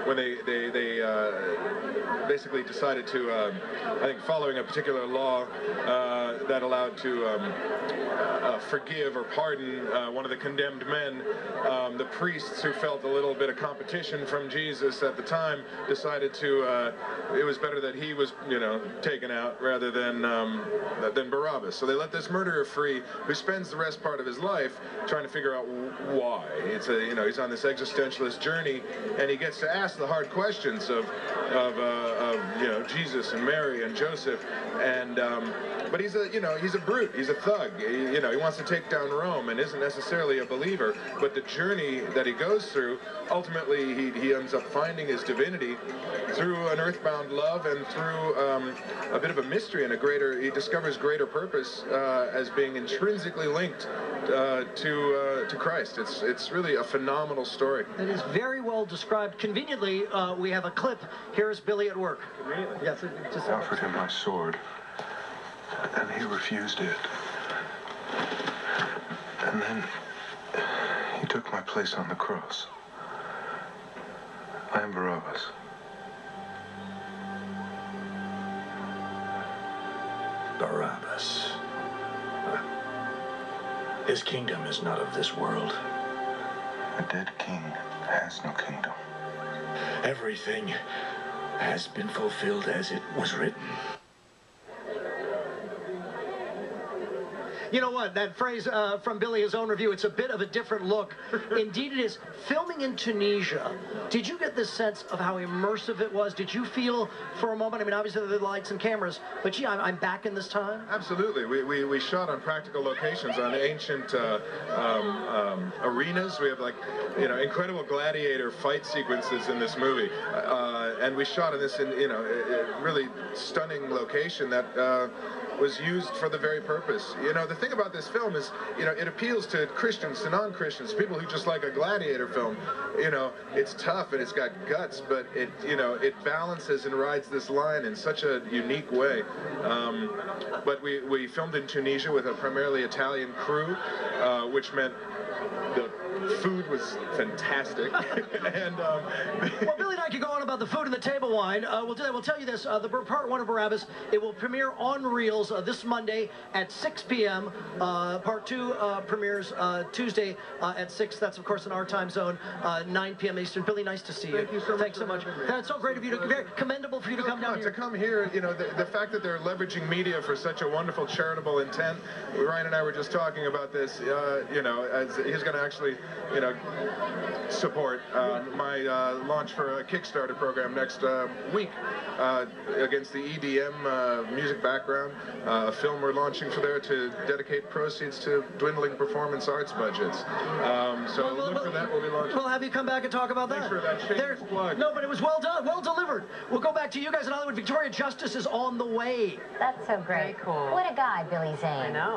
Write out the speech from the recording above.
when they basically decided to, I think, following a particular law that allowed to forgive or pardon one of the condemned men, the priests who felt a little bit of competition from Jesus at the time decided to, it was better that he was, taken out rather than Barabbas. So they let this murderer free, who spends the rest part of his life trying to figure out why. It's he's on this existentialist journey, and he gets to ask the hard questions of Jesus and Mary and Joseph, and but he's a brute, he's a thug. He wants to take down Rome and isn't necessarily a believer, but the journey that he goes through, ultimately he ends up finding his divinity through an earthbound love and through a bit of a mystery and he discovers greater purpose as being intrinsically linked to Christ. It's really a phenomenal story. It is very well described. Conveniently, we have a clip. Here is Billy at work. Yes, I offered him my sword, and he refused it. And then he took my place on the cross. I am Barabbas. Barabbas. His kingdom is not of this world. A dead king has no kingdom. Everything has been fulfilled as it was written. You know what? That phrase from Billy, his own review, it's a bit of a different look. Indeed it is. Filming in Tunisia, did you get this sense of how immersive it was? Did you feel for a moment, I mean, obviously the lights and cameras, but gee, I'm back in this time? Absolutely. We shot on practical locations, on ancient arenas. We have, incredible gladiator fight sequences in this movie. And we shot in this, a really stunning location that was used for the very purpose. The thing about this film is, it appeals to Christians, to non-Christians, people who just like a gladiator film. It's tough and it's got guts, but it balances and rides this line in such a unique way. But we filmed in Tunisia with a primarily Italian crew, which meant the food was fantastic. And well, Billy and I could go on about the food and the table wine. We'll do that. We'll tell you this. The part one of Barabbas, it will premiere on Reels this Monday at 6 p.m. Part two premieres Tuesday at 6. That's, of course, in our time zone, 9 p.m. Eastern. Billy, nice to see you. Thank you so much. Thanks so much. That's so great of you. Very commendable for you to come down here. To come here, the fact that they're leveraging media for such a wonderful charitable intent. Ryan and I were just talking about this, as he's going to actually, support my launch for a Kickstarter program next week against the EDM music background, a film we're launching for there to dedicate proceeds to dwindling performance arts budgets. So look for that. We'll be launching. We'll have you come back and talk about that. Thanks for that shameless plug. No, but it was well done, well delivered. We'll go back to you guys in Hollywood. Victoria Justice is on the way. That's so great. Very cool. What a guy, Billy Zane. I know.